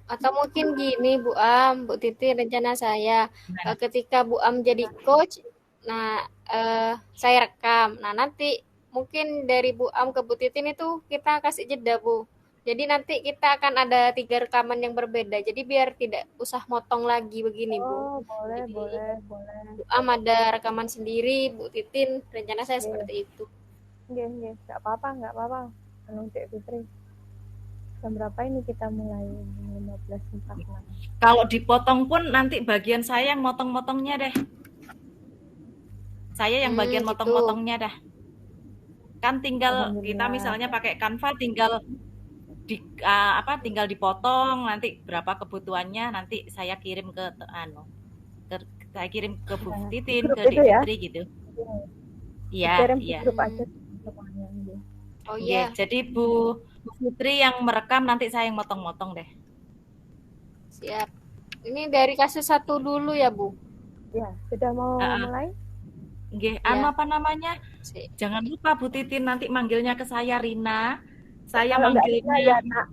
Atau mungkin gini Bu Am, Bu Titi rencana saya, Gimana? ketika Bu Am jadi coach, nah saya rekam. Nah nanti mungkin dari Bu Am ke Bu Titin itu kita kasih jeda Bu. Jadi nanti kita akan ada 3 rekaman yang berbeda. Jadi biar tidak usah motong lagi begini Bu. Oh, boleh, Jadi boleh, boleh. Bu Am ada rekaman sendiri, Bu Titin rencana saya Nggih, seperti itu. nggih, nggih. Nggak apa-apa. Anu Cek Fitri. Jam berapa ini kita mulai? 15.46. Kalau dipotong pun nanti bagian saya yang motong-motongnya deh. Saya yang bagian Gitu. motong-motongnya dah. Kan tinggal kita Alhamdulillah. misalnya pakai Canva tinggal tinggal dipotong nanti berapa kebutuhannya nanti saya kirim ke ke, saya kirim ke Bu Nah, di Titin, grup ke itu Dik ya. Fitri gitu. Iya, Dikirim di iya. grup aja Hmm. semuanya. Nggih. Oh Nggih, iya, jadi Bu Fitri yang merekam nanti saya yang motong-motong deh. siap. Ini dari kasus satu dulu ya Bu. Ya, sudah mau Heeh. mulai? Nggih, Ya. apa namanya? Jangan lupa Bu Titin nanti manggilnya ke saya Rina. Saya Kalau nggak Rina manggilnya ya nak.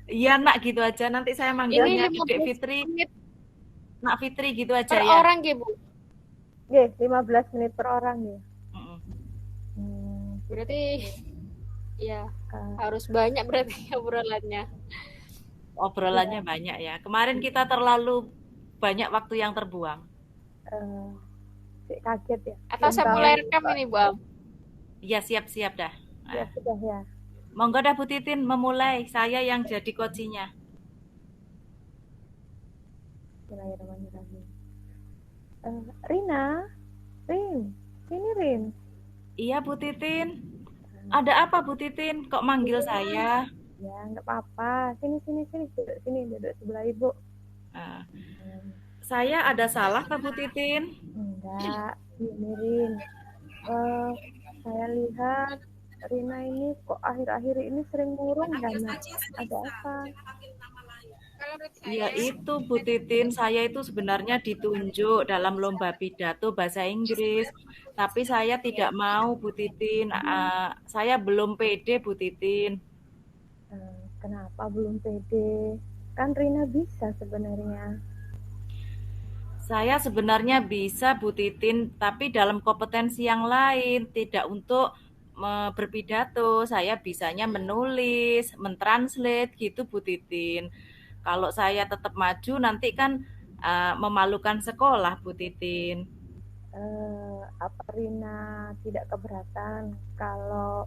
iya Nak gitu aja. Nanti saya Ini manggilnya Dedek 15 Fitri, menit Nak Fitri gitu per aja ya. orang ya Bu. Nggih, 15 menit per orang ya. Mm-mm. Gitu. Berarti ya Uh, harus banyak berarti obrolannya. Obrolannya ya, banyak ya. Kemarin kita terlalu banyak waktu yang terbuang. uh, kaget ya. Atau Belum saya tahu. mulai rekam ini Bu Am. Iya, siap-siap dah. Ya Nah, sudah ya. monggo dah Bu Titin memulai. Saya yang jadi coachnya. Bismillahirrahmanirrahim. Rina, Rin, sini Rin. Iya Bu Titin. Ada apa Bu Titin? Kok manggil saya? Ya, nggak apa-apa. Sini, sini, sini. Duduk sebelah ibu. Nah, Hmm, saya ada salah Kak Bu Titin? enggak, ini Rin. Eh, saya lihat Rina ini kok akhir-akhir ini sering murung dan ada apa? Ya itu Bu Titin, saya itu sebenarnya ditunjuk dalam lomba pidato bahasa Inggris. Tapi saya tidak mau Bu Titin. Saya belum pede Bu Titin. Kenapa belum pede? Kan Rina bisa sebenarnya. Saya sebenarnya bisa Bu Titin, tapi dalam kompetensi yang lain, tidak untuk berpidato. Saya bisanya menulis, mentranslate gitu Bu Titin. Kalau saya tetap maju nanti kan memalukan sekolah Bu Titin. Apa Rina tidak keberatan kalau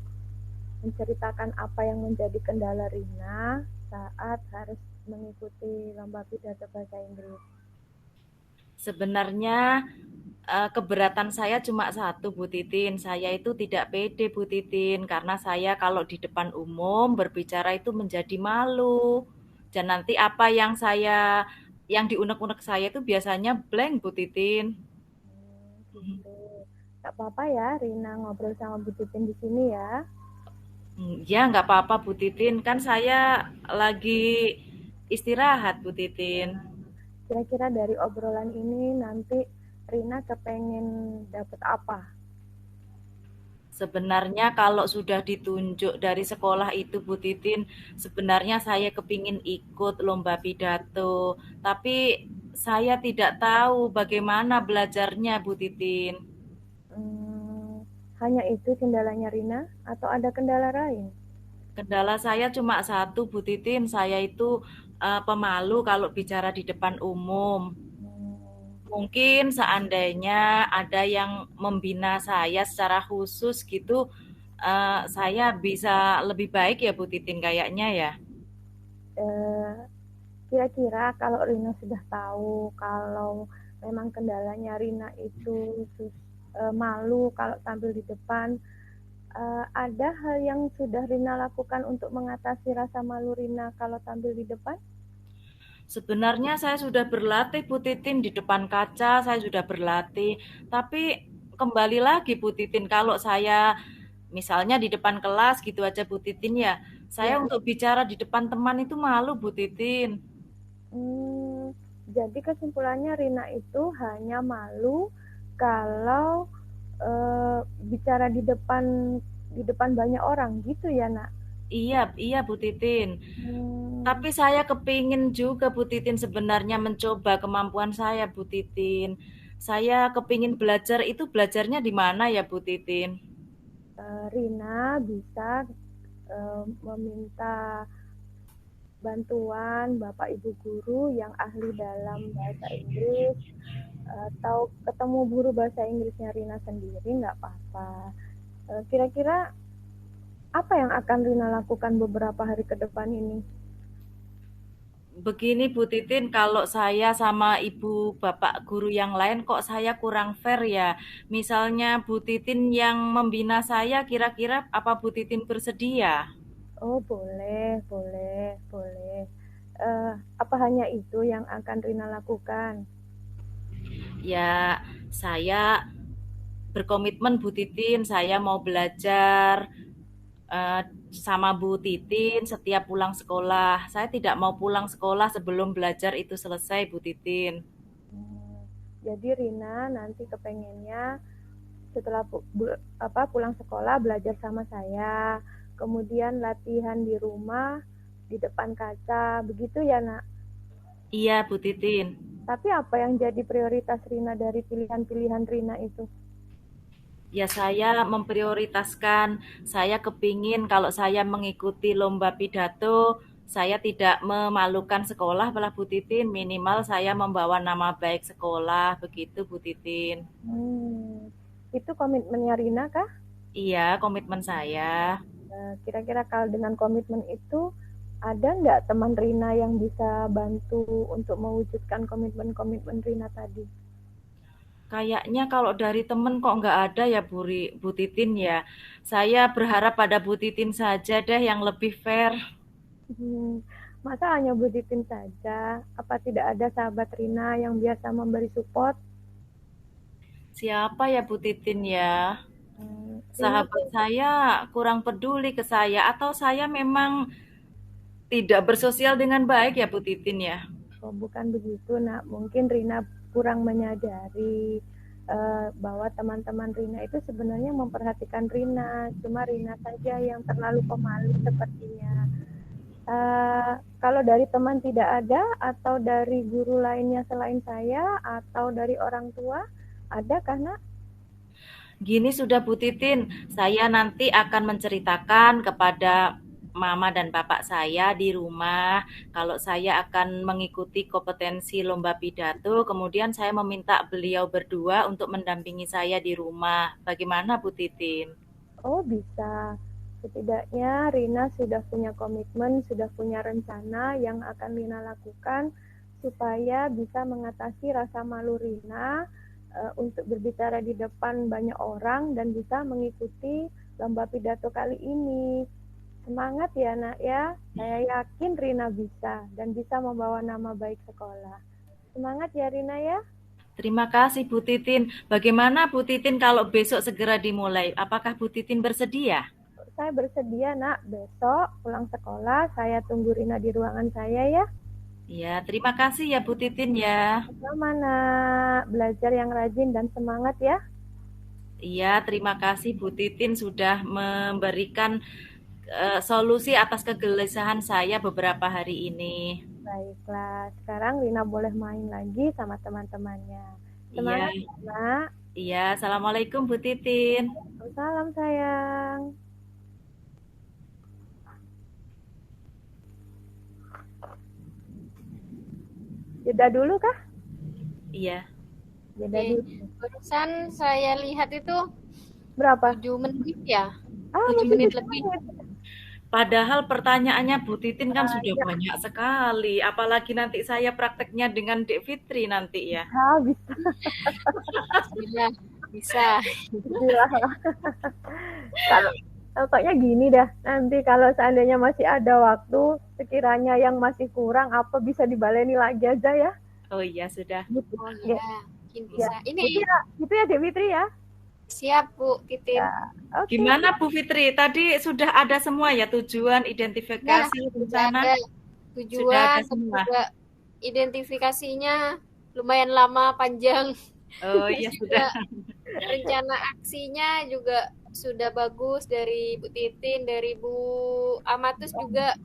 menceritakan apa yang menjadi kendala Rina saat harus mengikuti lomba pidato bahasa Inggris? Sebenarnya keberatan saya cuma satu Bu Titin. Saya itu tidak pede Bu Titin karena saya kalau di depan umum berbicara itu menjadi malu. Dan nanti apa yang diunek-unek saya itu biasanya blank Bu Titin. Gitu. Gak apa-apa ya Rina ngobrol sama Bu Titin di sini ya. Ya nggak apa-apa Bu Titin, kan saya lagi istirahat Bu Titin. Kira-kira dari obrolan ini nanti Rina kepengen dapet apa? Sebenarnya kalau sudah ditunjuk dari sekolah itu Bu Titin, sebenarnya saya kepingin ikut lomba pidato, tapi saya tidak tahu bagaimana belajarnya Bu Titin. Hmm, hanya itu kendalanya Rina atau ada kendala lain? Kendala saya cuma satu Bu Titin, saya itu pemalu kalau bicara di depan umum. Hmm, Mungkin seandainya ada yang membina saya secara khusus gitu, saya bisa lebih baik ya Bu Titin kayaknya ya. eh, kira-kira kalau Rina sudah tahu kalau memang kendalanya Rina itu malu kalau tampil di depan, ada hal yang sudah Rina lakukan untuk mengatasi rasa malu Rina kalau tampil di depan? Sebenarnya saya sudah berlatih Bu Titin di depan kaca, saya sudah berlatih. Tapi kembali lagi Bu Titin, kalau saya misalnya di depan kelas gitu aja Bu Titin ya, saya Ya. untuk bicara di depan teman itu malu Bu Titin. Hmm, jadi kesimpulannya Rina itu hanya malu kalau bicara di depan banyak orang gitu ya nak? Iya, iya Bu Titin. Hmm, Tapi saya kepingin juga Bu Titin sebenarnya mencoba kemampuan saya Bu Titin. Saya kepingin belajar itu belajarnya di mana ya Bu Titin? Rina bisa meminta bantuan Bapak Ibu guru yang ahli dalam bahasa Inggris atau ketemu guru bahasa Inggrisnya Rina sendiri nggak apa-apa. Kira-kira apa yang akan Rina lakukan beberapa hari ke depan ini? Begini Bu Titin, kalau saya sama ibu bapak guru yang lain kok saya kurang fair ya. Misalnya Bu Titin yang membina saya, kira-kira apa Bu Titin bersedia? Oh, boleh, boleh, boleh. Apa hanya itu yang akan Rina lakukan? Ya, saya berkomitmen Bu Titin, saya mau belajar eh, sama Bu Titin setiap pulang sekolah. Saya tidak mau pulang sekolah sebelum belajar itu selesai Bu Titin. Hmm, jadi Rina nanti kepengennya setelah pulang sekolah belajar sama saya, kemudian latihan di rumah di depan kaca, begitu ya, Nak? Iya Bu Titin. Tapi apa yang jadi prioritas Rina dari pilihan-pilihan Rina itu? Ya saya memprioritaskan, saya kepingin kalau saya mengikuti lomba pidato, saya tidak memalukan sekolah malah Bu Titin, minimal saya membawa nama baik sekolah, begitu Bu Titin. Hmm, itu komitmennya Rina kah? Iya, komitmen saya. Kira-kira kalau dengan komitmen itu ada nggak teman Rina yang bisa bantu untuk mewujudkan komitmen-komitmen Rina tadi? Kayaknya kalau dari temen kok nggak ada ya Bu Titin ya. Saya berharap pada Bu Titin saja deh yang lebih fair. Hmm, masa hanya buditin saja? Apa tidak ada sahabat Rina yang biasa memberi support? Siapa ya Bu Titin ya? Rina Sahabat saya kurang peduli ke saya atau saya memang tidak bersosial dengan baik ya Bu Titin ya. bukan begitu, nak. Mungkin Rina kurang menyadari bahwa teman-teman Rina itu sebenarnya memperhatikan Rina. Cuma Rina saja yang terlalu pemalu sepertinya. Kalau dari teman tidak ada, atau dari guru lainnya selain saya, atau dari orang tua, ada karena Gini sudah Bu Titin, saya nanti akan menceritakan kepada mama dan bapak saya di rumah kalau saya akan mengikuti kompetensi lomba pidato, kemudian saya meminta beliau berdua untuk mendampingi saya di rumah. Bagaimana Bu Titin? oh bisa. Setidaknya Rina sudah punya komitmen, sudah punya rencana yang akan Rina lakukan supaya bisa mengatasi rasa malu Rina untuk berbicara di depan banyak orang dan bisa mengikuti lomba pidato kali ini. Semangat ya nak ya, saya yakin Rina bisa dan bisa membawa nama baik sekolah. Semangat ya Rina ya. Terima kasih Bu Titin. Bagaimana Bu Titin kalau besok segera dimulai? Apakah Bu Titin bersedia? Saya bersedia nak, besok pulang sekolah saya tunggu Rina di ruangan saya ya. Ya, terima kasih ya Bu Titin ya. Sama nak, belajar yang rajin dan semangat ya. Iya, terima kasih Bu Titin sudah memberikan solusi atas kegelisahan saya beberapa hari ini. Baiklah, sekarang Rina boleh main lagi sama teman-temannya. Iya, Semangat ya nak. iya. Assalamualaikum Bu Titin. Salam sayang. Jeda dulu kah? Iya. Jeda Oke, dulu. barusan saya lihat itu Berapa? 7 menit ya, Ah, 7 masih menit 7 lebih. menit. Padahal pertanyaannya Bu Titin kan sudah Ya, banyak sekali. Apalagi nanti saya prakteknya dengan Dek Fitri nanti ya. bisa. Bismillah, bisa. Bismillah. Kalau pokoknya gini dah, nanti kalau seandainya masih ada waktu, sekiranya yang masih kurang apa bisa dibaleni lagi aja ya. Oh iya sudah. Gitu. Oh Ya, ya, mungkin ya. bisa. Ini Gitu ya Dek Fitri ya. siap Bu Titin. Ya, oke. Gimana Bu Fitri? Tadi sudah ada semua ya tujuan, Ya, identifikasi, sudah rencana? ada Sudah ada tujuan, terus semua. juga identifikasinya lumayan lama, panjang. Oh Terus iya juga sudah. rencana aksinya juga sudah bagus dari Bu Titin, dari Bu Amatus juga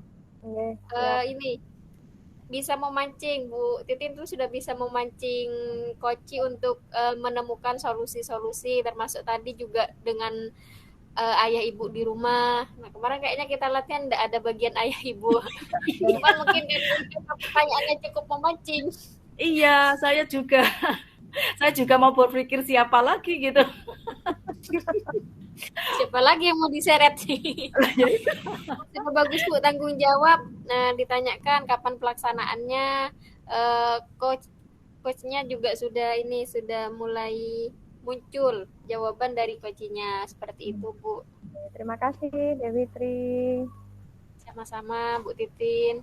ini bisa memancing. Bu Titin tuh sudah bisa memancing Koci untuk menemukan solusi-solusi, termasuk tadi juga dengan ayah ibu di rumah. Nah kemarin kayaknya kita latihan nggak ada bagian ayah ibu. Cuman mungkin karena pertanyaannya cukup memancing. Iya, saya juga. Saya juga mau berpikir siapa lagi gitu. Siapa lagi yang mau diseret sih? Super bagus Bu, tanggung jawab. Nah, ditanyakan kapan pelaksanaannya. Coachnya juga sudah mulai muncul jawaban dari coachnya seperti itu Bu. Terima kasih Dewi Tri. Sama-sama Bu Titin.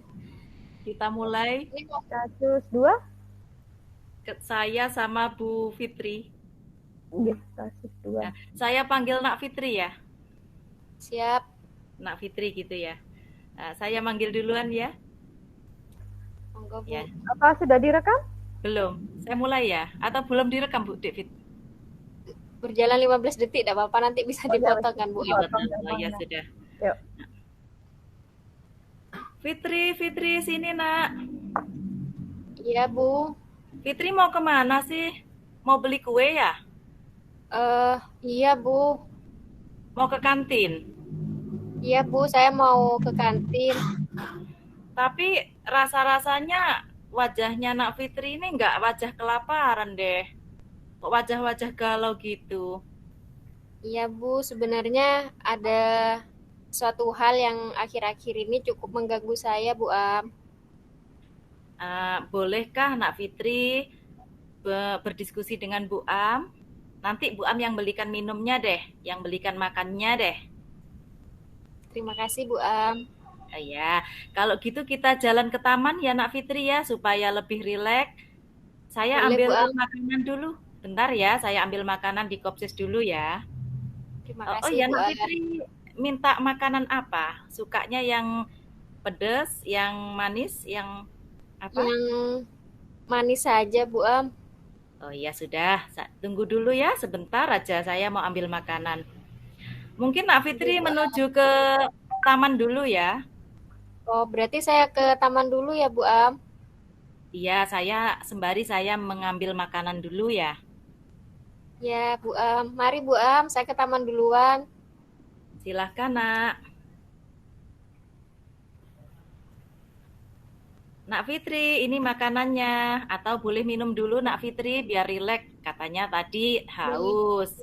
Kita mulai. Ini kasus 2. Saya sama Bu Fitri. Iya, kasus 2. Nah, saya panggil Nak Fitri ya. Siap. Nak Fitri gitu ya. Nah, saya manggil duluan ya. Monggo Bu. Ya. Apa sudah direkam? Belum. Saya mulai ya. Atau belum direkam Bu David? Berjalan 15 detik, tidak apa-apa, nanti bisa dipotong kan Bu. Ya sudah. Yuk. Fitri, sini Nak. Iya Bu. Fitri mau kemana sih? Mau beli kue ya? Iya Bu. Mau ke kantin? Iya Bu, saya mau ke kantin. Tapi rasa-rasanya wajahnya Nak Fitri ini nggak wajah kelaparan deh. Kok wajah-wajah galau gitu? Iya Bu, sebenarnya ada suatu hal yang akhir-akhir ini cukup mengganggu saya Bu Am. Bolehkah Nak Fitri berdiskusi dengan Bu Am? Nanti Bu Am yang belikan minumnya deh, yang belikan makannya deh. Terima kasih Bu Am. Ya, kalau gitu kita jalan ke taman ya Nak Fitri ya, supaya lebih rileks. Saya Boleh, ambil Bu Am. makanan dulu. Bentar ya, saya ambil makanan di Kopsis dulu ya. Terima Oh kasih ya Bu Nak Am. Fitri, minta makanan apa? Sukanya yang pedas, yang manis, yang apa? Yang manis saja Bu Am. Oh iya sudah, tunggu dulu ya sebentar aja saya mau ambil makanan. Mungkin Nak Fitri menuju ke taman dulu ya. Oh, berarti saya ke taman dulu ya Bu Am. Iya, sembari saya mengambil makanan dulu ya. Ya Bu Am, mari Bu Am, saya ke taman duluan. Silahkan Nak. Nak Fitri, ini makanannya. Atau boleh minum dulu Nak Fitri biar rileks. Katanya tadi haus.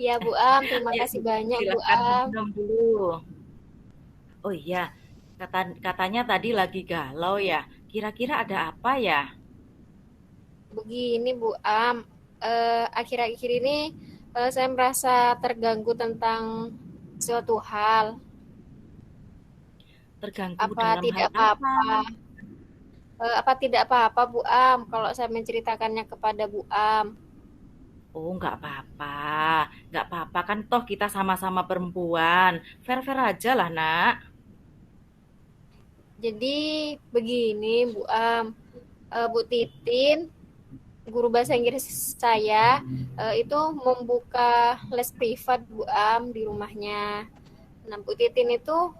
Iya Bu Am, terima kasih banyak Bu Silahkan Am. minum dulu. Oh iya, katanya tadi lagi galau ya. Kira-kira ada apa ya? Begini Bu Am, akhir-akhir ini saya merasa terganggu tentang suatu hal. Terganggu Apa dalam tidak hal apa? apa-apa? Apa tidak apa-apa Bu Am kalau saya menceritakannya kepada Bu Am? Oh, nggak apa-apa. Nggak apa-apa kan toh kita sama-sama perempuan. Fair-fair aja lah, Nak. Jadi begini Bu Am, Bu Titin, guru bahasa Inggris saya itu membuka les privat Bu Am di rumahnya. Nah Bu Titin itu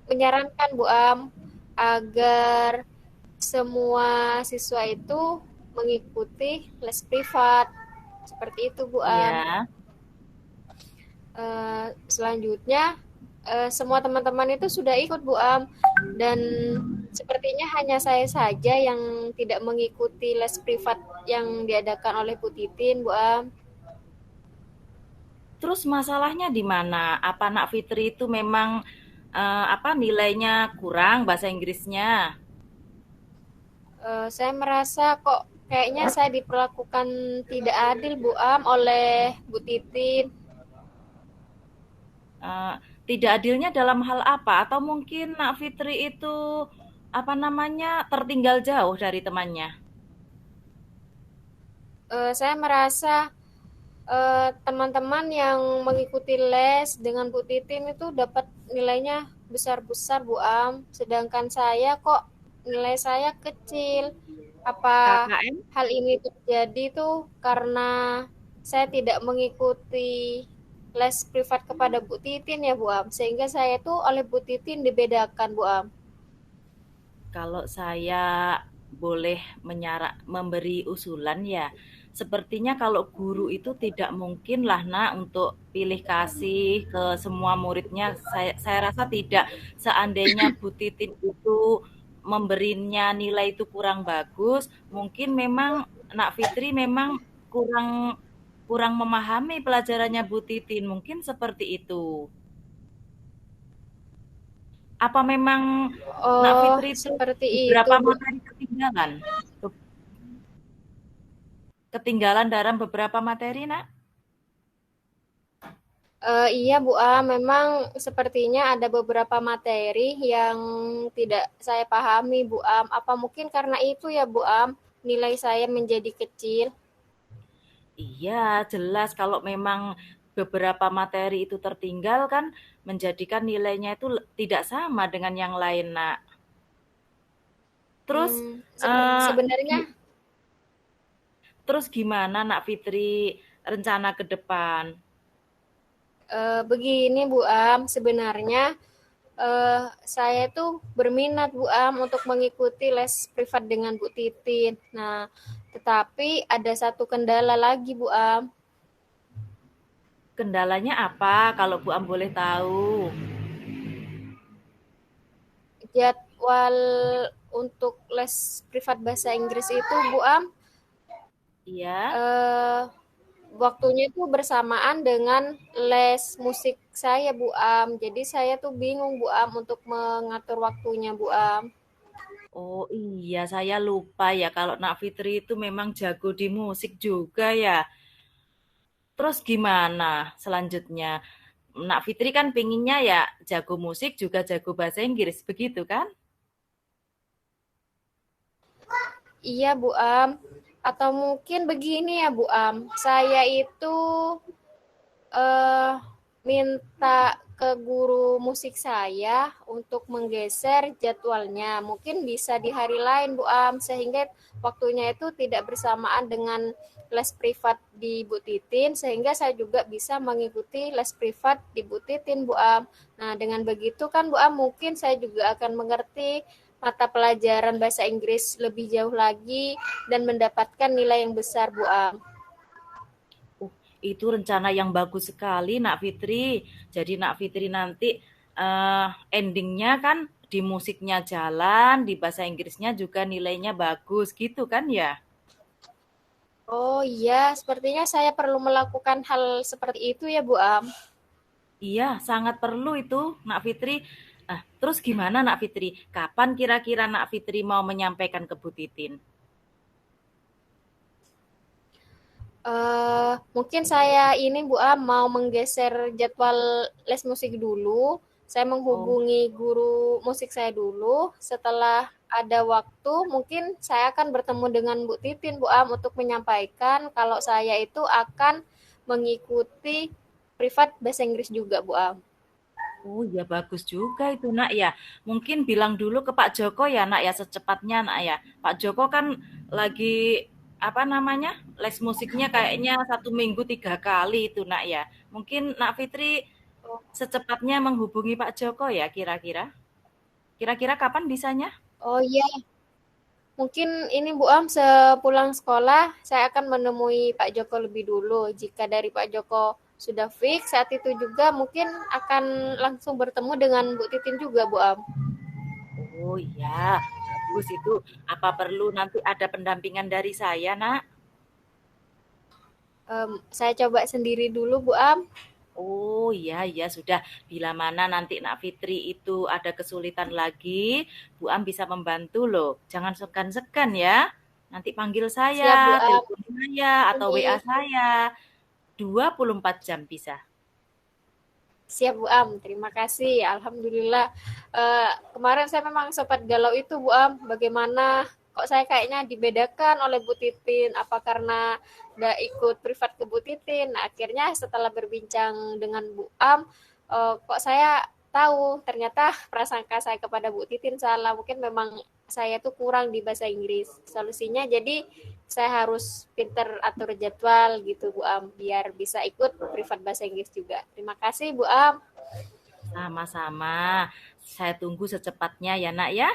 menyarankan Bu Am agar semua siswa itu mengikuti les privat. Seperti itu Bu Am. Iya. Selanjutnya semua teman-teman itu sudah ikut Bu Am, dan sepertinya hanya saya saja yang tidak mengikuti les privat yang diadakan oleh Bu Titin Bu Am. Terus masalahnya di mana? Apa Nak Fitri itu memang nilainya kurang bahasa Inggrisnya? Saya merasa kok kayaknya saya diperlakukan tidak adil Bu Am oleh Bu Titin. Tidak adilnya dalam hal apa? Atau mungkin Nak Fitri itu tertinggal jauh dari temannya? Saya merasa teman-teman yang mengikuti les dengan Bu Titin itu dapat nilainya besar-besar Bu Am, sedangkan saya kok nilai saya kecil. Apa KKN? hal ini terjadi tuh karena saya tidak mengikuti les privat kepada Bu Titin ya Bu Am, sehingga saya tuh oleh Bu Titin dibedakan Bu Am. Kalau saya boleh memberi usulan ya, sepertinya kalau guru itu tidak mungkin lah nak untuk pilih kasih ke semua muridnya. Saya rasa tidak. Seandainya Bu Titin itu memberinya nilai itu kurang bagus, mungkin memang Nak Fitri memang kurang kurang memahami pelajarannya Bu Titin. Mungkin seperti itu. Apa memang Nak Oh, Fitri itu seperti itu beberapa Bu. materi ketinggalan? Ketinggalan dalam beberapa materi, Nak? Iya Bu Am, memang sepertinya ada beberapa materi yang tidak saya pahami Bu Am. Apa mungkin karena itu ya Bu Am, nilai saya menjadi kecil? Iya, jelas kalau memang beberapa materi itu tertinggal kan menjadikan nilainya itu tidak sama dengan yang lain, Nak. Terus eh, Sebenarnya gi- terus gimana Nak Fitri rencana ke depan? begini Bu Am, sebenarnya saya tuh berminat Bu Am untuk mengikuti les privat dengan Bu Titin. Nah, tetapi ada satu kendala lagi Bu Am, Kendalanya apa kalau Bu Am boleh tahu? jadwal untuk les privat bahasa Inggris itu Bu Am, Iya. eh, waktunya itu bersamaan dengan les musik saya Bu Am. Jadi saya tuh bingung Bu Am untuk mengatur waktunya Bu Am. Oh iya, saya lupa ya kalau Nak Fitri itu memang jago di musik juga ya. Terus gimana selanjutnya? Nak Fitri kan pinginnya ya jago musik juga jago bahasa Inggris, begitu kan? Iya Bu Am. Atau mungkin begini ya Bu Am, saya itu eh, minta ke guru musik saya untuk menggeser jadwalnya. Mungkin bisa di hari lain Bu Am, sehingga waktunya itu tidak bersamaan dengan les privat di Bu Titin, sehingga saya juga bisa mengikuti les privat di Bu Titin Bu Am. Nah, dengan begitu kan Bu Am mungkin saya juga akan mengerti mata pelajaran bahasa Inggris lebih jauh lagi dan mendapatkan nilai yang besar Bu Am. Itu rencana yang bagus sekali, Nak Fitri. Jadi Nak Fitri nanti endingnya kan di musiknya jalan, di bahasa Inggrisnya juga nilainya bagus, gitu kan ya? Oh iya, sepertinya saya perlu melakukan hal seperti itu ya Bu Am. Iya, sangat perlu itu, Nak Fitri. Nah, terus gimana Nak Fitri? Kapan kira-kira Nak Fitri mau menyampaikan ke Bu Titin? Mungkin saya ini Bu Am mau menggeser jadwal les musik dulu. Saya Oh, menghubungi guru musik saya dulu. Setelah ada waktu, mungkin saya akan bertemu dengan Bu Titin Bu Am untuk menyampaikan kalau saya itu akan mengikuti privat bahasa Inggris juga Bu Am. oh ya bagus juga itu Nak ya. Mungkin bilang dulu ke Pak Joko ya Nak ya secepatnya Nak ya. Pak Joko kan lagi apa namanya les musiknya kayaknya 1 minggu 3 kali itu Nak ya. Mungkin Nak Fitri secepatnya menghubungi Pak Joko ya kira-kira. Kira-kira kapan bisanya? Oh iya, mungkin ini Bu Am sepulang sekolah saya akan menemui Pak Joko lebih dulu. Jika dari Pak Joko sudah fix, saat itu juga mungkin akan langsung bertemu dengan Bu Titin juga Bu Am. Oh iya, bagus itu. Apa perlu nanti ada pendampingan dari saya, Nak? Saya coba sendiri dulu Bu Am. Oh iya, iya sudah. Bila mana nanti Nak Fitri itu ada kesulitan lagi, Bu Am bisa membantu loh. Jangan segan-segan ya. Nanti panggil Siap Bu saya, Am. telepon saya, atau WA Ini saya. 24 jam bisa. siap Bu Am. Terima kasih. Alhamdulillah. Kemarin saya memang sempat galau itu Bu Am. Bagaimana kok saya kayaknya dibedakan oleh Bu Titin? Apa karena nggak ikut privat ke Bu Titin? Nah, akhirnya setelah berbincang dengan Bu Am, kok saya tahu ternyata prasangka saya kepada Bu Titin salah. Mungkin memang saya tuh kurang di bahasa Inggris. Solusinya jadi saya harus pinter atur jadwal gitu Bu Am biar bisa ikut privat bahasa Inggris juga. Terima kasih Bu Am. Sama-sama. Saya tunggu secepatnya ya, Nak ya.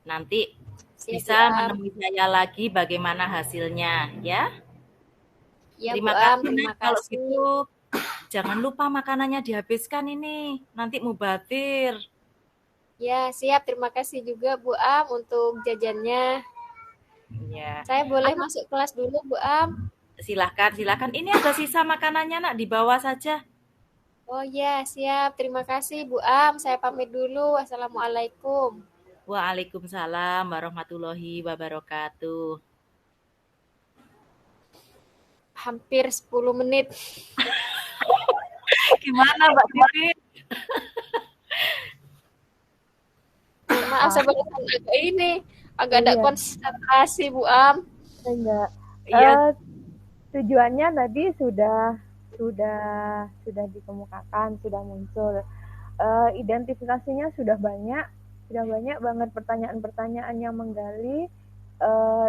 Nanti Siap Bu bisa Am. menemui saya lagi bagaimana hasilnya ya. Ya Bu Terima Am, kasih, Nak. terima Kalau kasih. gitu, jangan lupa makanannya dihabiskan ini. Nanti mubatir. Ya, siap. Terima kasih juga Bu Am untuk jajannya. Ya. Saya boleh Apa? masuk kelas dulu Bu Am? Silahkan, silahkan. Ini ada sisa makanannya, Nak. Dibawa saja. Oh ya, siap. Terima kasih Bu Am. Saya pamit dulu. Wassalamualaikum. Waalaikumsalam warahmatullahi wabarakatuh. Hampir 10 menit. Gimana, Mbak Titi? Maaf, saya barusan agak ada Iya, konsentrasi Bu Am. enggak. Iya, Tujuannya tadi sudah sudah dikemukakan, sudah muncul. Identifikasinya sudah banyak banget pertanyaan-pertanyaan yang menggali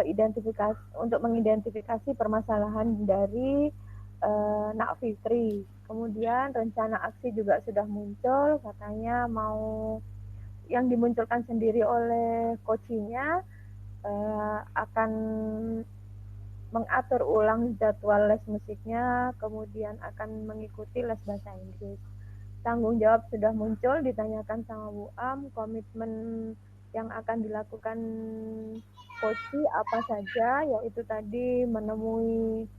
identifikasi untuk mengidentifikasi permasalahan dari Nak Fitri. Kemudian rencana aksi juga sudah muncul, katanya mau yang dimunculkan sendiri oleh coachingnya akan mengatur ulang jadwal les musiknya, kemudian akan mengikuti les bahasa Inggris. Tanggung jawab sudah muncul, ditanyakan sama Bu Am, komitmen yang akan dilakukan coach apa saja, yaitu tadi menemui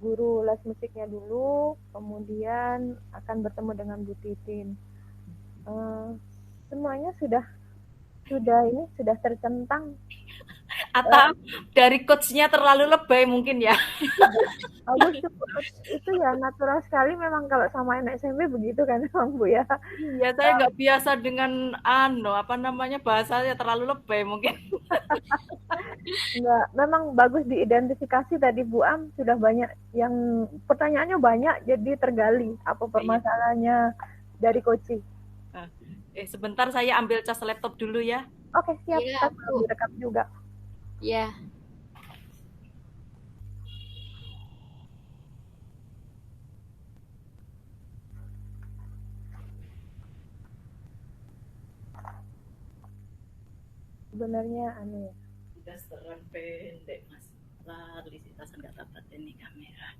guru les musiknya dulu, kemudian akan bertemu dengan Bu Titin. Semuanya sudah tercentang. atau dari coach-nya terlalu lebay mungkin ya. Bagus itu ya natural sekali memang kalau sama anak SMP begitu kan Bang Bu ya. Iya, saya nggak biasa dengan apa namanya, bahasanya terlalu lebay mungkin. Enggak, memang bagus diidentifikasi tadi Bu Am, sudah banyak yang pertanyaannya banyak jadi tergali apa Iya. permasalahannya dari coaching. Sebentar saya ambil cas laptop dulu ya. Oke, siap. Iya Kita Bu. direkam juga. Ya. Sebenarnya aneh ya. Dasaran pendek mas. Lisitas nggak dapat ini kamera.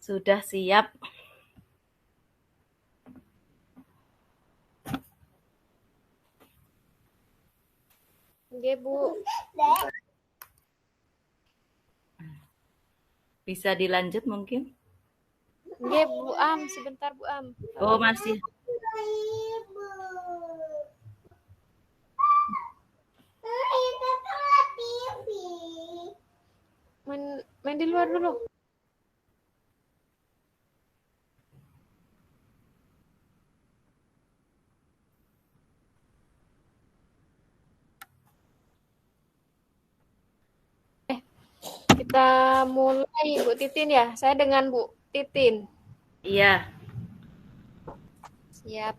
Sudah siap. Oke Bu. Bisa dilanjut mungkin? Oke Bu Am, sebentar Bu Am. Oh masih. Main di luar dulu. Kita mulai Bu Titin ya. Saya dengan Bu Titin. Iya. Siap.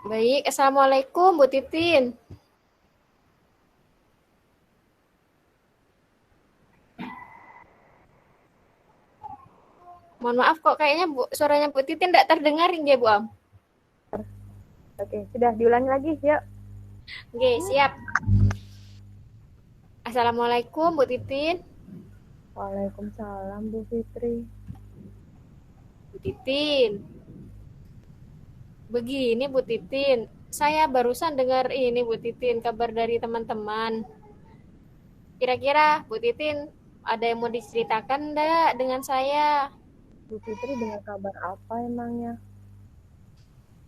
Baik, Assalamualaikum Bu Titin. Mohon maaf kok kayaknya suaranya Bu Titin tidak terdengar ya Bu Am. Oke, sudah diulangi lagi, yuk. Oke, siap. Assalamualaikum Bu Titin. Waalaikumsalam Bu Fitri. Bu Titin. Begini Bu Titin, saya barusan dengar ini Bu Titin, kabar dari teman-teman. Kira-kira Bu Titin ada yang mau diceritakan enggak dengan saya? Bu Fitri dengar kabar apa emangnya?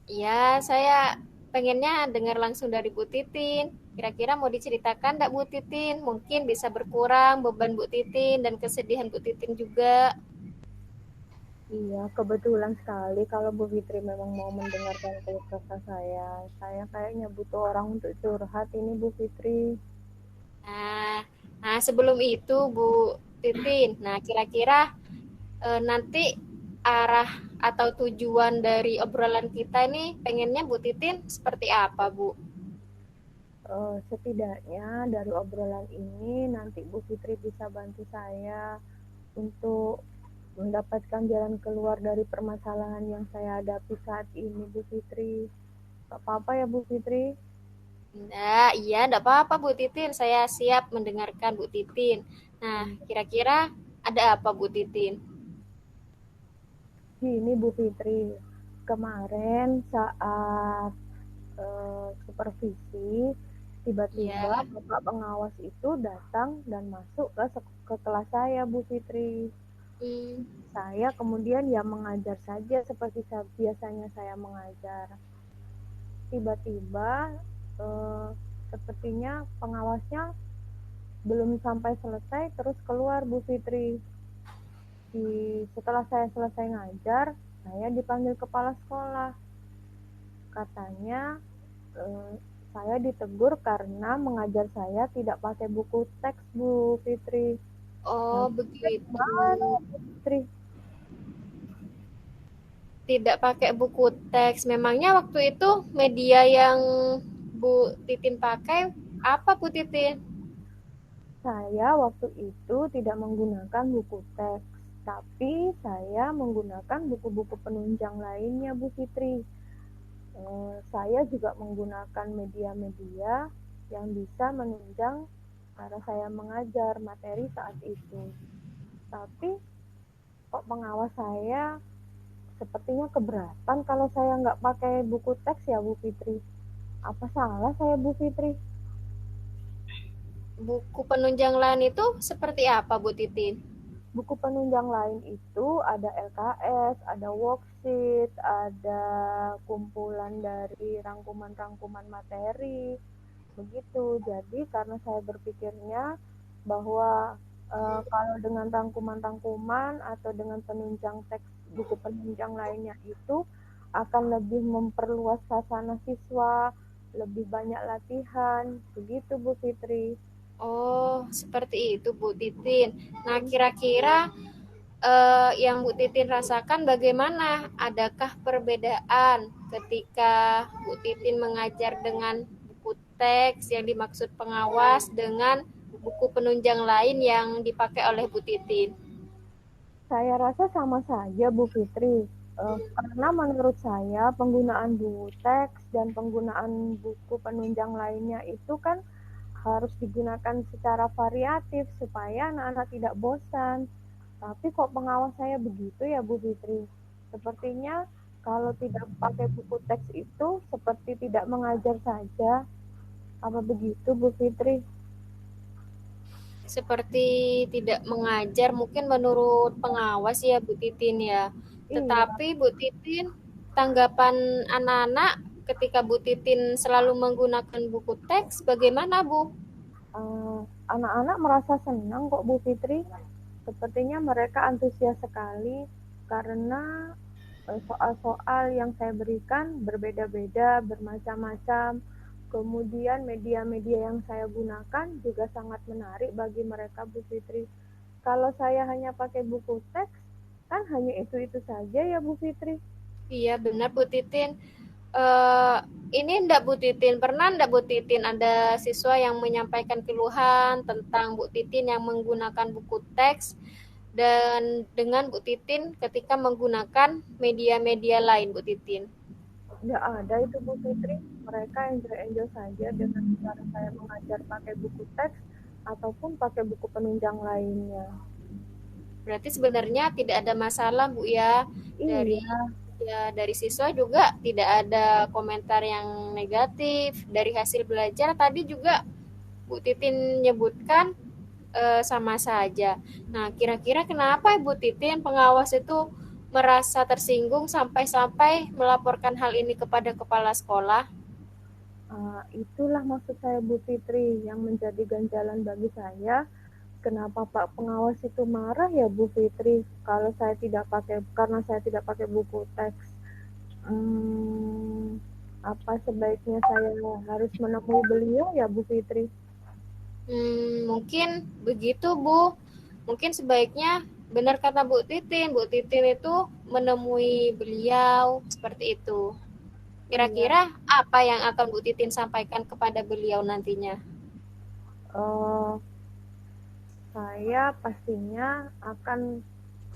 Ya, saya pengennya dengar langsung dari Bu Titin. Kira-kira mau diceritakan enggak Bu Titin? Mungkin bisa berkurang beban Bu Titin dan kesedihan Bu Titin juga. Iya, kebetulan sekali kalau Bu Fitri memang mau mendengarkan keluh kesah saya. Saya kayaknya butuh orang untuk curhat ini Bu Fitri. Nah, sebelum itu Bu Titin, nah kira-kira nanti arah atau tujuan dari obrolan kita ini pengennya Bu Titin seperti apa Bu? Setidaknya dari obrolan ini nanti Bu Fitri bisa bantu saya untuk mendapatkan jalan keluar dari permasalahan yang saya hadapi saat ini Bu Fitri. Gak apa-apa ya Bu Fitri? Nah, iya, enggak apa-apa Bu Titin. Saya siap mendengarkan Bu Titin. Nah, kira-kira ada apa Bu Titin? Gini Bu Fitri, kemarin saat supervisi, tiba-tiba Iya. bapak pengawas itu datang dan masuk ke kelas saya Bu Fitri. Hmm. Saya kemudian ya mengajar saja seperti biasanya saya mengajar. Tiba-tiba eh, sepertinya pengawasnya belum sampai selesai terus keluar Bu Fitri. Setelah saya selesai ngajar, saya dipanggil kepala sekolah. Katanya eh, saya ditegur karena mengajar saya tidak pakai buku teks Bu Fitri. Oh, begitu. Gimana Bu Fitri? Tidak pakai buku teks. Memangnya waktu itu media yang Bu Titin pakai apa Bu Titin? Saya waktu itu tidak menggunakan buku teks, tapi saya menggunakan buku-buku penunjang lainnya Bu Fitri. Saya juga menggunakan media-media yang bisa menunjang cara saya mengajar materi saat itu. Tapi kok pengawas saya sepertinya keberatan kalau saya nggak pakai buku teks ya Bu Fitri. Apa salah saya Bu Fitri? Buku penunjang lain itu seperti apa Bu Titin? Buku penunjang lain itu ada LKS, ada worksheet, ada kumpulan dari rangkuman-rangkuman materi, begitu. Jadi karena saya berpikirnya bahwa kalau dengan rangkuman-rangkuman atau dengan penunjang teks buku penunjang lainnya itu akan lebih memperluas khasana siswa, lebih banyak latihan, begitu Bu Fitri. Oh, seperti itu Bu Titin. Nah, kira-kira yang Bu Titin rasakan bagaimana? Adakah perbedaan ketika Bu Titin mengajar dengan buku teks yang dimaksud pengawas dengan buku penunjang lain yang dipakai oleh Bu Titin? Saya rasa sama saja Bu Fitri. Karena menurut saya penggunaan buku teks dan penggunaan buku penunjang lainnya itu kan harus digunakan secara variatif supaya anak-anak tidak bosan. Tapi kok pengawas saya begitu ya Bu Fitri? Sepertinya kalau tidak pakai buku teks itu seperti tidak mengajar saja. Apa begitu Bu Fitri? Seperti tidak mengajar mungkin menurut pengawas ya Bu Titin ya. Iya, Tetapi Bu Titin, tanggapan anak-anak ketika Bu Titin selalu menggunakan buku teks bagaimana Bu? anak-anak merasa senang kok Bu Fitri. Sepertinya mereka antusias sekali karena soal-soal yang saya berikan berbeda-beda, bermacam-macam. Kemudian media-media yang saya gunakan juga sangat menarik bagi mereka Bu Fitri. Kalau saya hanya pakai buku teks, kan hanya itu-itu saja ya Bu Fitri. Iya benar Bu Titin. Eh, ini ndak Bu Titin, pernah ndak Bu Titin ada siswa yang menyampaikan keluhan tentang Bu Titin yang menggunakan buku teks dan dengan Bu Titin ketika menggunakan media-media lain Bu Titin? Nggak ada itu Bu Fitri. Mereka enjoy-enjoy saja dengan cara saya mengajar pakai buku teks ataupun pakai buku penunjang lainnya. Berarti sebenarnya tidak ada masalah Bu ya, dari Iya, dari siswa juga tidak ada komentar yang negatif. Dari hasil belajar tadi juga Bu Titin menyebutkan sama saja. Nah, kira-kira kenapa Ibu Titin pengawas itu merasa tersinggung sampai-sampai melaporkan hal ini kepada kepala sekolah? Itulah maksud saya Bu Fitri yang menjadi ganjalan bagi saya. Kenapa Pak Pengawas itu marah ya Bu Fitri kalau saya tidak pakai, karena saya tidak pakai buku teks. Apa sebaiknya saya harus menemui beliau ya Bu Fitri? Mungkin begitu Bu. Mungkin sebaiknya benar kata Bu Titin. Bu Titin itu menemui beliau seperti itu. Iya, Kira-kira apa yang akan Bu Titin sampaikan kepada beliau nantinya? eh, saya pastinya akan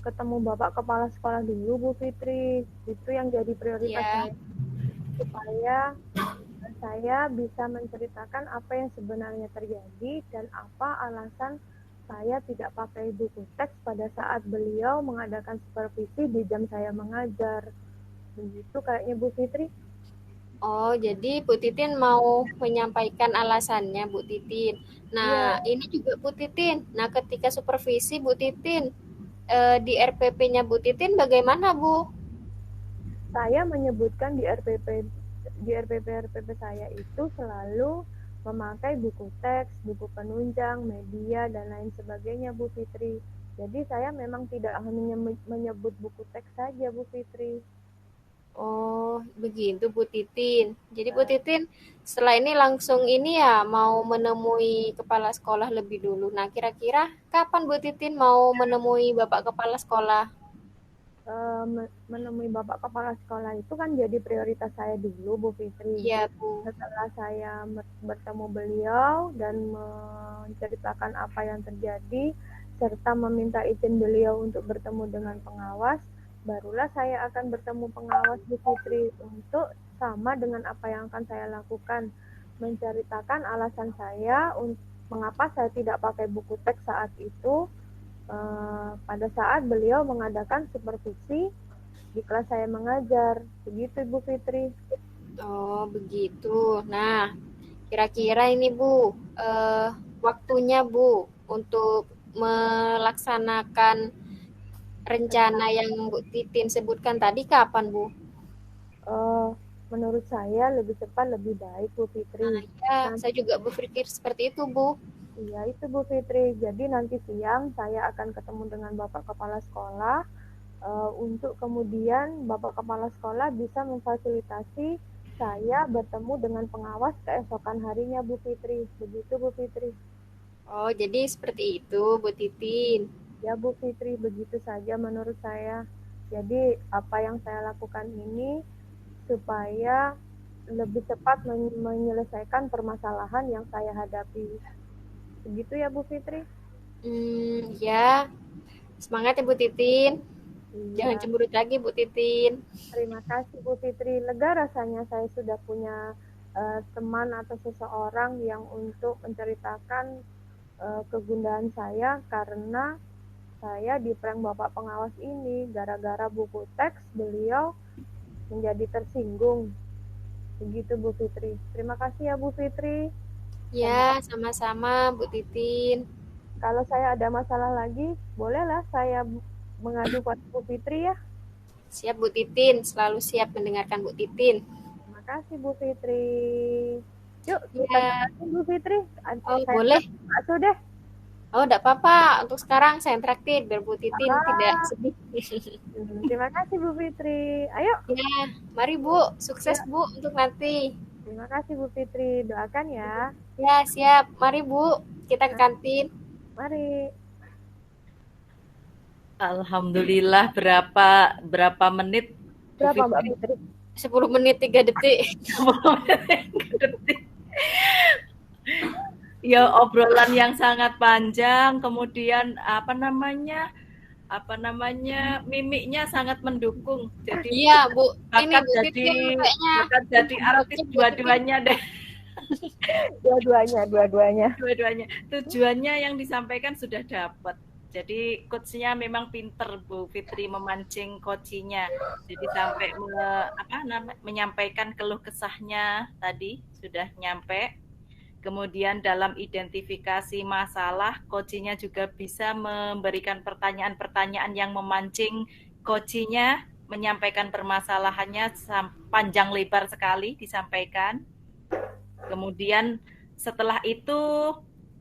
ketemu Bapak Kepala Sekolah dulu Bu Fitri. Itu yang jadi prioritas Ya, saya, supaya saya bisa menceritakan apa yang sebenarnya terjadi dan apa alasan saya tidak pakai buku teks pada saat beliau mengadakan supervisi di jam saya mengajar. Begitu kayaknya Bu Fitri. oh jadi Bu Titin mau menyampaikan alasannya Bu Titin. Iya, Nah, ini juga Bu Titin. Nah, ketika supervisi Bu Titin, di RPP-nya Bu Titin bagaimana Bu? saya menyebutkan di RPP saya itu selalu memakai buku teks, buku penunjang, media dan lain sebagainya Bu Fitri. Jadi saya memang tidak hanya menyebut buku teks saja Bu Fitri. Oh, begitu Bu Titin. Jadi Bu Ya, Titin setelah ini langsung ini ya mau menemui kepala sekolah lebih dulu. Nah, kira-kira kapan Bu Titin mau menemui Bapak kepala sekolah? menemui Bapak Kepala Sekolah itu kan jadi prioritas saya dulu Bu Fitri. Iya, Bu. Setelah saya bertemu beliau dan menceritakan apa yang terjadi serta meminta izin beliau untuk bertemu dengan pengawas, barulah saya akan bertemu pengawas Bu Fitri untuk sama dengan apa yang akan saya lakukan, menceritakan alasan saya mengapa saya tidak pakai buku teks saat itu, pada saat beliau mengadakan supervisi di kelas saya mengajar. Begitu Bu Fitri. Oh, begitu. Nah, kira-kira ini Bu, waktunya Bu untuk melaksanakan rencana yang Bu Titin sebutkan tadi kapan Bu? Eh, Menurut saya lebih cepat lebih baik Bu Fitri. Nah, ya, Nanti, saya juga berpikir seperti itu Bu. iya itu Bu Fitri. Jadi nanti siang saya akan ketemu dengan Bapak Kepala Sekolah, untuk kemudian Bapak Kepala Sekolah bisa memfasilitasi saya bertemu dengan pengawas keesokan harinya Bu Fitri. Begitu Bu Fitri. Oh, jadi seperti itu Bu Titin. Ya Bu Fitri, begitu saja menurut saya. Jadi apa yang saya lakukan ini supaya lebih cepat menyelesaikan permasalahan yang saya hadapi. Begitu ya Bu Fitri? Ya, semangat ya Bu Titin. Jangan Iya, cemberut lagi Bu Titin. terima kasih Bu Fitri. Lega rasanya saya sudah punya teman atau seseorang yang untuk menceritakan kegundahan saya karena saya di prank Bapak Pengawas ini gara-gara buku teks beliau menjadi tersinggung. Begitu Bu Fitri. Terima kasih ya Bu Fitri. Ya, sama-sama Bu Titin. Kalau saya ada masalah lagi, bolehlah saya mengadu pada Bu Fitri ya. Siap Bu Titin, selalu siap mendengarkan Bu Titin. Terima kasih Bu Fitri. Yuk kita Ya, jalanin Bu Fitri. oh Saya boleh. bakso deh. Oh, enggak apa-apa. Untuk sekarang saya traktir biar Bu Titin tidak Ah, sedih. terima kasih Bu Fitri. Ayo. Ya, mari Bu. Sukses Ya, Bu untuk nanti. terima kasih Bu Fitri. Doakan ya. Ya, siap. Mari Bu. Kita ke Nah, kantin. mari. Alhamdulillah berapa berapa menit Bu Berapa Mbak Fitri? Fitri? 10 menit 3 detik. 10 menit. Ya obrolan yang sangat panjang, kemudian mimiknya sangat mendukung. Jadi Iya, Bu. Ini bakat Bu jadi Titin kayaknya bakat jadi artis bakat Bu Titin. dua-duanya deh. Dua-duanya. Dua-duanya. Tujuannya yang disampaikan sudah dapat. Jadi coachnya memang pinter Bu Fitri memancing coachnya. Jadi sampai menyampaikan keluh kesahnya tadi sudah nyampe. Kemudian dalam identifikasi masalah, coachnya juga bisa memberikan pertanyaan-pertanyaan yang memancing coachnya menyampaikan permasalahannya panjang lebar sekali disampaikan. Kemudian setelah itu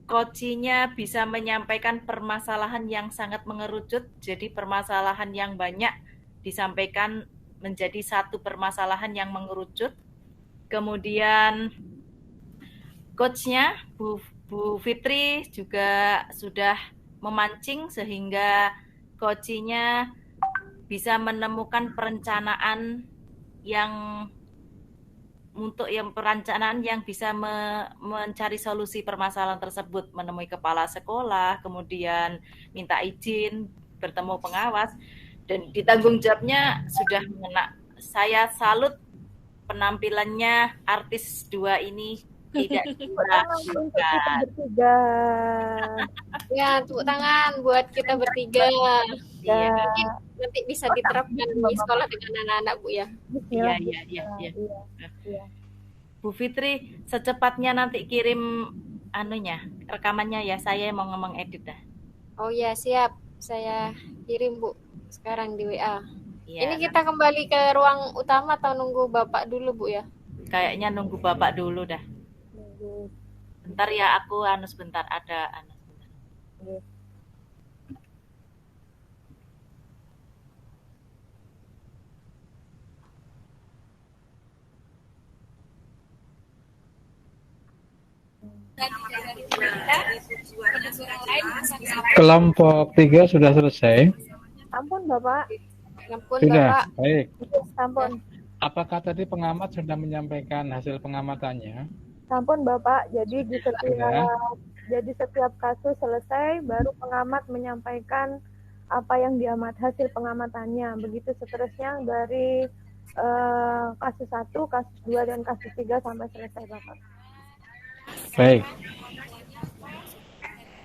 coachnya bisa menyampaikan permasalahan yang sangat mengerucut, jadi permasalahan yang banyak disampaikan menjadi satu permasalahan yang mengerucut. Kemudian coachnya Bu Fitri juga sudah memancing sehingga coachnya bisa menemukan perencanaan yang perencanaan yang bisa mencari solusi permasalahan tersebut, menemui kepala sekolah, kemudian minta izin, bertemu pengawas, dan ditanggung jawabnya sudah mengena. Saya salut penampilannya artis dua ini tidak diragukan. Bertiga. Ya, tepuk tangan buat kita bertiga. Iya. Mungkin nanti bisa diterapkan di sekolah dengan anak-anak, Bu ya. Iya. Bu Fitri, secepatnya nanti kirim rekamannya ya. Saya mau ngomong edit dah. Oh ya, siap. Saya kirim, Bu. Sekarang di WA. Ya. Ini kita kembali ke ruang utama atau nunggu Bapak dulu, Bu ya? Kayaknya nunggu Bapak dulu dah. Bentar ya, aku sebentar ada Kelompok 3 sudah selesai. Ampun Bapak. Ampun Sudah, Bapak. baik. Ampun. Apakah tadi pengamat sudah menyampaikan hasil pengamatannya? Ampun Bapak, jadi di setiap kasus selesai, baru pengamat menyampaikan apa yang hasil pengamatannya. Begitu seterusnya dari kasus 1, kasus 2, dan kasus 3 sampai selesai Bapak. Baik.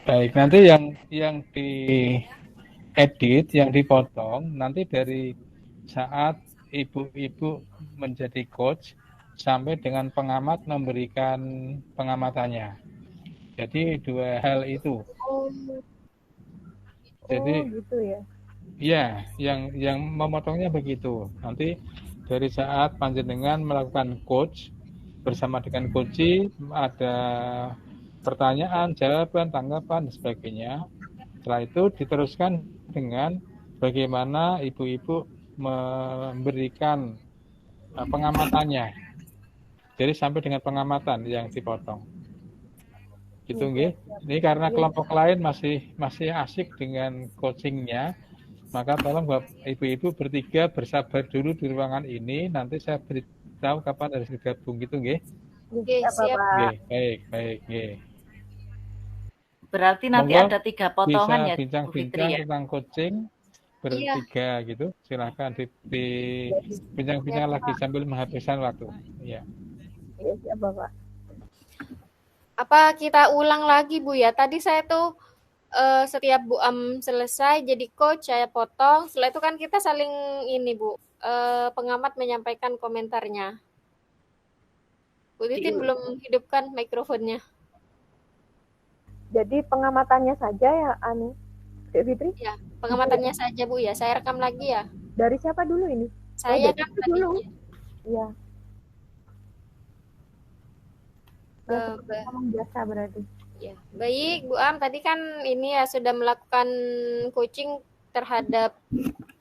Baik, nanti yang diedit, yang dipotong, nanti dari saat ibu-ibu menjadi coach sampai dengan pengamat memberikan pengamatannya. Jadi 2 hal itu. Jadi gitu ya. Ya, yang memotongnya begitu. Nanti dari saat panjenengan melakukan coach bersama dengan coach, ada pertanyaan, jawaban, tanggapan, dan sebagainya. Setelah itu diteruskan dengan bagaimana ibu-ibu memberikan pengamatannya. Jadi sampai dengan pengamatan yang dipotong. Gitu nggih. Ini karena kelompok lain masih asik dengan coachingnya, maka tolong ibu-ibu bertiga bersabar dulu di ruangan ini. Nanti saya beritahu kapan harus bergabung, gitu nggih. Oke, siap. Baik. Berarti nanti ada 3 potongan bisa ya, bincang-bincang ya? tentang coaching bertiga gitu. Silakan di bincang-bincang lagi sambil menghabiskan waktu. Iya. Iya, siap Bapak. Apa kita ulang lagi Bu ya? Tadi saya tuh setiap Bu Am selesai jadi coach saya potong. Setelah itu kan kita saling ini Bu, pengamat menyampaikan komentarnya. Bu Titin belum hidupkan mikrofonnya. Jadi pengamatannya saja ya, Dek Fitri? Ya, pengamatannya saja Bu ya. Saya rekam lagi ya. Dari siapa dulu ini? Saya kan dulu. Iya. Biasa berarti. Ya, baik Bu Am. Tadi kan ini ya sudah melakukan coaching terhadap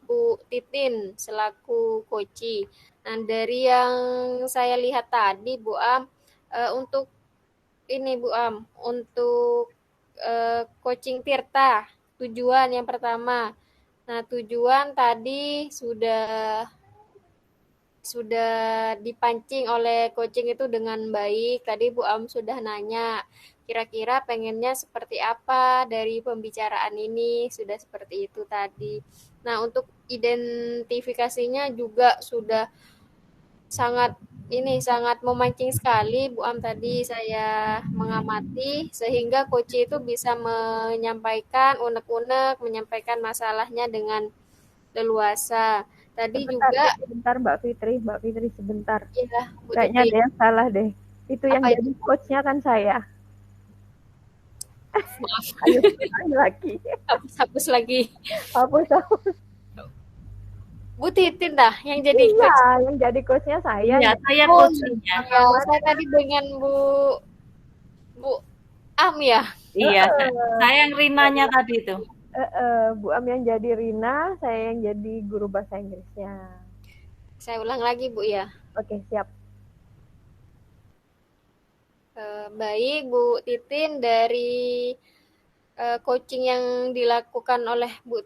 Bu Titin selaku coach. Nah, dari yang saya lihat tadi Bu Am, untuk ini Bu Am, untuk coaching Tirta, tujuan yang pertama. Nah, tujuan tadi sudah dipancing oleh coaching itu dengan baik. Tadi Bu Am sudah nanya, kira-kira pengennya seperti apa dari pembicaraan ini, sudah seperti itu tadi. Nah, untuk identifikasinya juga sudah sangat memancing sekali Bu Am tadi saya mengamati, sehingga coach itu bisa menyampaikan unek-unek, menyampaikan masalahnya dengan leluasa. Tadi sebentar Mbak Fitri sebentar. Iya, kayaknya ada yang salah deh. Itu yang jadi coachnya kan saya. Maaf. Ayo lagi. Hapus lagi. Hapus. Bu Titin dah yang jadi Iya, coach. yang jadi coachnya saya. Iya, saya Oh coachnya. iya, saya tadi dengan Bu Am ya. Iya, saya yang Rinanya tadi itu. Bu Am yang jadi Rina, saya yang jadi guru bahasa Inggrisnya. Saya ulang lagi Bu ya. Oke, siap. Baik Bu Titin, dari coaching yang dilakukan oleh Bu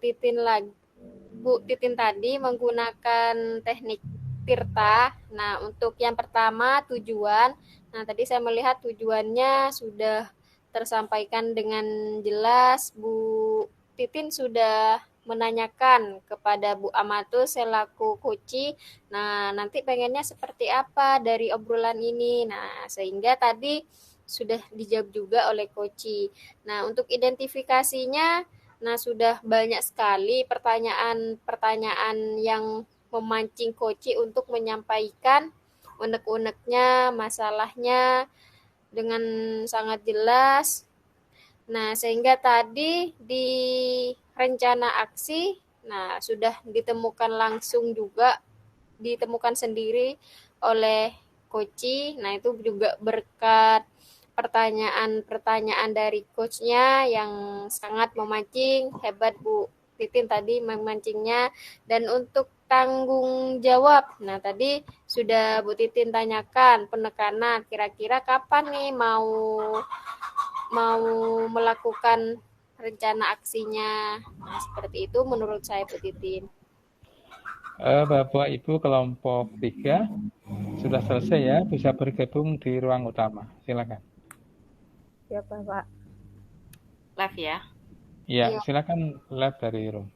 Titin tadi menggunakan teknik Tirta. Nah, untuk yang pertama tujuan. Nah, tadi saya melihat tujuannya sudah tersampaikan dengan jelas. Bu Titin sudah menanyakan kepada Bu Amatus selaku coach. Nah, nanti pengennya seperti apa dari obrolan ini. Nah, sehingga tadi sudah dijawab juga oleh coach. Nah, untuk identifikasinya, nah sudah banyak sekali pertanyaan-pertanyaan yang memancing coach untuk menyampaikan unek-uneknya, masalahnya dengan sangat jelas. Nah, sehingga tadi di rencana aksi, nah sudah ditemukan sendiri oleh coach. Nah, itu juga berkat pertanyaan-pertanyaan dari coachnya yang sangat memancing. Hebat Bu Titin tadi memancingnya. Dan untuk tanggung jawab, nah tadi sudah Bu Titin tanyakan penekanan, kira-kira kapan nih mau melakukan rencana aksinya. Nah, seperti itu menurut saya Bu Titin. Bapak Ibu kelompok 3 sudah selesai ya, bisa bergabung di ruang utama. Silakan. Siap, Pak. Live ya. Ya, Iya. silakan live dari room.